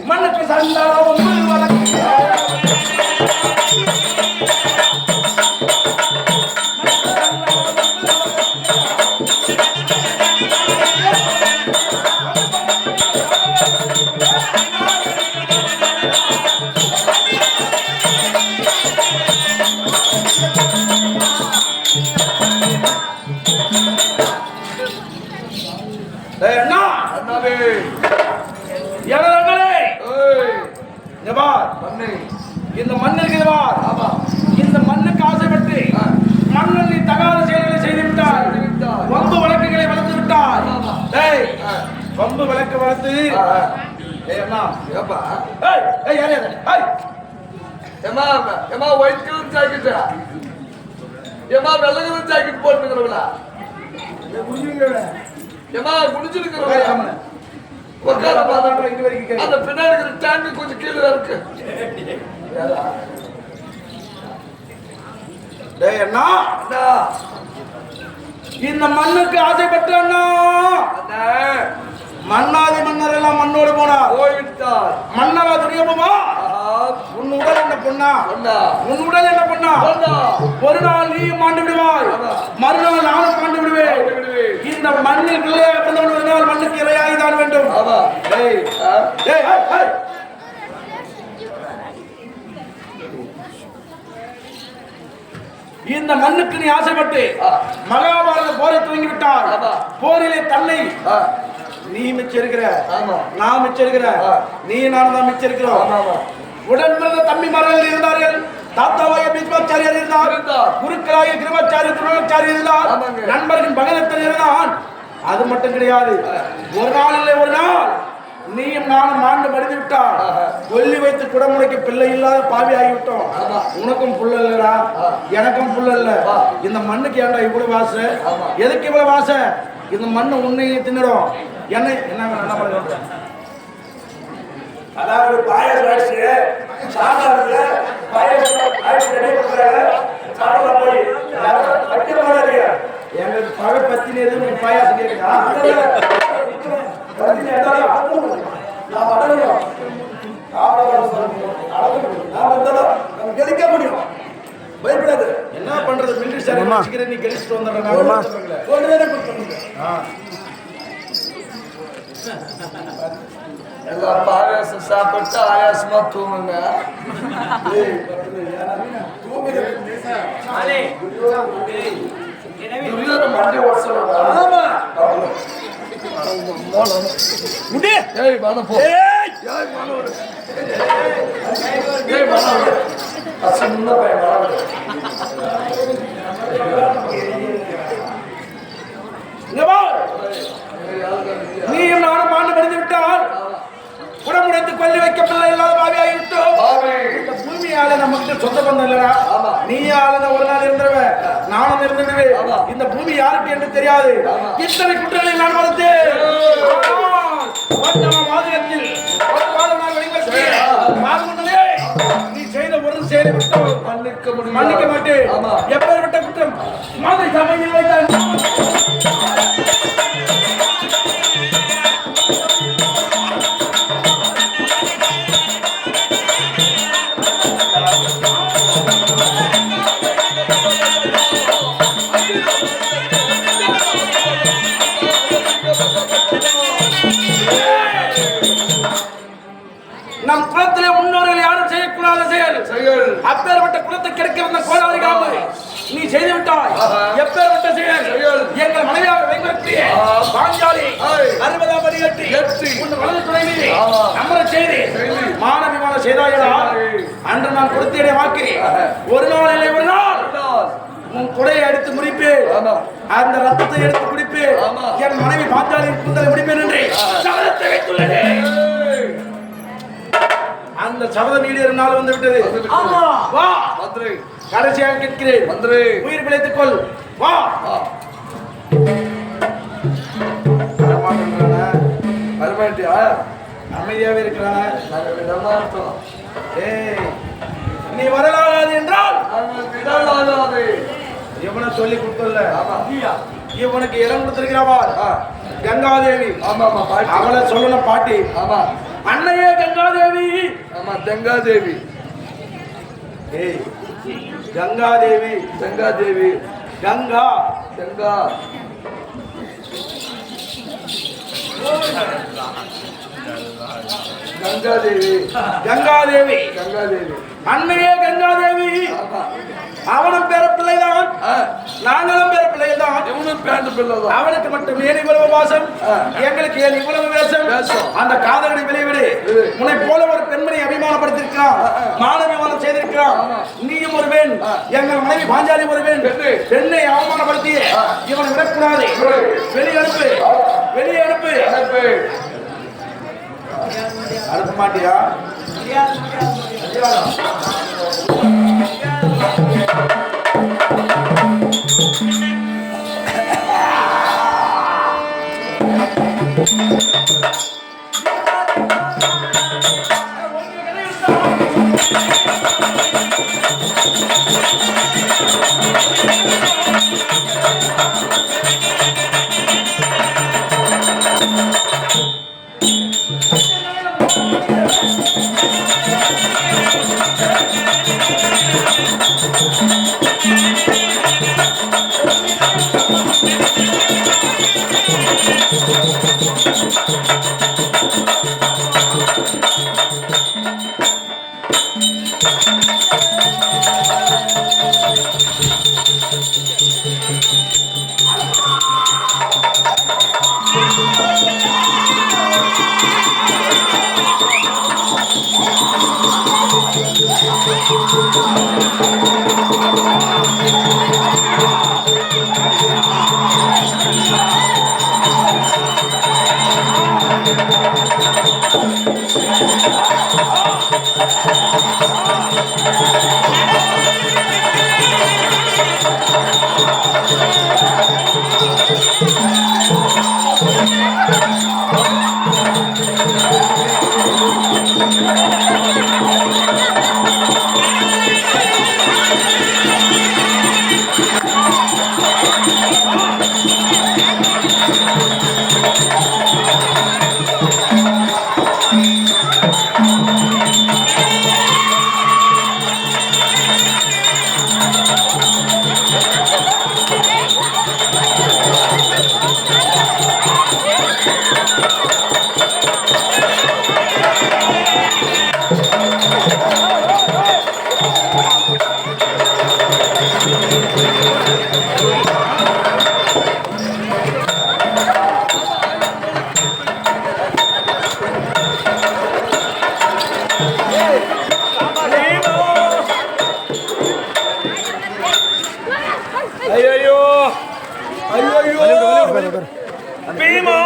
மண்ணுக்கு சண்டா இந்த மண்ணுக்கு இந்த மண்ணுக்கு ஆசைப்பட்டு மண்ணில் நீ தகாத செயல்களை செய்து விட்டார். வம்பு வழக்குகளை வளர்த்து விட்டார். வம்பு வழக்கு வளர்த்து ஒயிட் கலர் ஜாக்கெட் வெள்ளை ஜாக்கெட் போட்டுக்கிறவங்களா குடிச்சிருக்கிறவங்க அந்த பின்னாடி டேங்க் கொஞ்சம் கீழே இருக்கு. இந்த மண்ணுக்கு ஆசைப்பட்ட மன்னாதி மன்னர் எல்லாம் மண்ணோடு போனார். மன்னவா துரியமா உன் உடல் என்ன பொண்ணா? உன் உடல் என்ன பொண்ணா? ஒரு நாள் நீ மாண்டு விடுவாய், மறுநாள் நானும் மாண்டு விடுவேன். இந்த மண்ணில் பிள்ளையாக பிறந்தவன் ஒரு நாள் மண்ணுக்கு இரையாகிதான் வேண்டும். இந்த மண்ணுக்கு நீ ஆசைப்பட்டு மகாபாரத போரை துவங்கி விட்டார். போரிலே தன்னை நீ மிச்சம் இருக்கிற, நான் மிச்சம் இருக்கிற, நீ நானும் தான் மிச்சம் இருக்கிறோம். உடன் பிறந்த தம்பிமார்கள் இருந்தார்கள். தாத்தாவாய பீஷ்மாச்சாரியர் இருந்தார், குருக்களாய கிருபாச்சாரியர் துரோணாச்சாரியர் இருந்தார், நண்பர்கள் பகதத்தன் இருந்தான். அது மட்டும் கிடையாது, ஒரு நாள் இல்லை ஒரு நாள் நீயும் நானும் மாண்டு மடிந்து விட்டான். கொல்லி வைத்து குடமுடைக்கு பிள்ளை இல்லாத பாவி ஆகிவிட்டோம். உனக்கும் புள்ள இல்லடா, எனக்கும் புள்ள இல்ல. இந்த மண்ணுக்கு ஏன்டா இவ்வளவு ஆசை? எதுக்கு இவ்வளவு ஆசை? இந்த மண்ணு உன்னையே தின்னுடும். என்ன என்ன பண்ணுறது? அதாவது பாயசம் ஆயிடுச்சு, சாப்பிடாது எங்களுக்கு பழ பத்தினி எதுவும் பாயாசம் கேட்குதா? கெடுக்க முடியும், பயப்படாது. என்ன பண்றது? மிலிட்டரி சார் நீ கெடுத்துட்டு வந்துடுறேன். எல்லாம் பாயாசம் சாப்பிட்டு ஆயாசமா தூங்குங்க. மண்டி நீயும் நானும் மாண்டு மடிந்து விட்டால் குடமுடைத்து கொல்லி வைக்க பிள்ளை இல்லாத பாவி ஆகிவிட்டோம். இந்த பூமியால நமக்கு சொந்த பந்தம் இல்லடா. நீ ஆளுன ஒரு நாள் இருந்துருவேன், நானும் இருந்துடுவேன். இந்த பூமி யாருக்கு என்று தெரியாது. இத்தனை குற்றங்களை நான் வளர்த்தேன். நீ செய்த ஒரு செயலை மன்னிக்க மாட்டேன். எப்பேற்பட்ட குற்றம் மாதிரி சபையில் வைத்தான். நம் குலத்திலே முன்னோர்கள் யாரும் செய்யக்கூடாத செயல். அப்பேற்பட்ட குலத்தை கிடைக்க வந்த கோடாரி காம நீ செய்து விட்டாய். எப்பேற்பட்ட செயல்? எங்கள் மனைவியாக வெங்கட்சிய பாஞ்சாலி 60ஆம் அடி கட்டி உன் வலது துணை மீது அமர செய்து மானவிமான செய்தாயடா. அன்று நான் கொடுத்தேனே வாக்கு, ஒரு நாள் இல்லை ஒரு நாள் உன் கொடையை எடுத்து முடிப்பேன், அந்த ரத்தத்தை எடுத்து குடிப்பேன், என் மனைவி பாஞ்சாலியின் கூந்தலை முடிப்பேன் என்று சபதத்தை வைத்துள்ளேன். அந்த சபதம் ஈடேறும் நாள் வந்து விட்டது. வா கடைசியாக கேட்கிறேன், உயிர் பிழைத்துக் கொள். வா அமைதியாவே இருக்கிறான. நாங்கள் விடமாட்டோம். ஏய், நீ வரலாகாது என்றால் நாங்கள் விடலாகாது. இவனை சொல்லி கொடுத்தல. ஆமா. இவனுக்கு இடம் கொடுத்திருக்கிறவா கங்காதேவி. ஆமாமா பாட்டி. அவளை சொல்லணும் பாட்டி. ஆமா. அன்னையே கங்காதேவி. ஆமா கங்காதேவி. ஏய், கங்காதேவி. கங்காதேவி. கங்கா. கங்கா. கங்காதேவி. கங்காதேவி. கங்காதேவி. அன்னையே கங்காதேவி. ஆமா. அவனும் பேர பிள்ளைதான், நாங்களும் பேர பிள்ளைதான். இவனும் பேண்டு பிள்ளைதான். அவனுக்கு மட்டும் ஏன் இவ்வளவு வாசம், எங்களுக்கு ஏன் இவ்வளவு வேஷம்? அந்த காதலனை விளைவிடு. உன்னை போல ஒரு பெண்மணி அபிமானப்படுத்திருக்கிறான், மானவிமானம் செய்திருக்கிறான். நீயும் ஒரு பெண், எங்கள் மனைவி பாஞ்சாலி ஒரு பெண். பெண்ணை அவமானப்படுத்தி இவனை விடக்கூடாது. வெளியே அனுப்பு, வெளியே அனுப்பு. அனுப்ப மாட்டியா? ஐயோ ஐயோ பீமா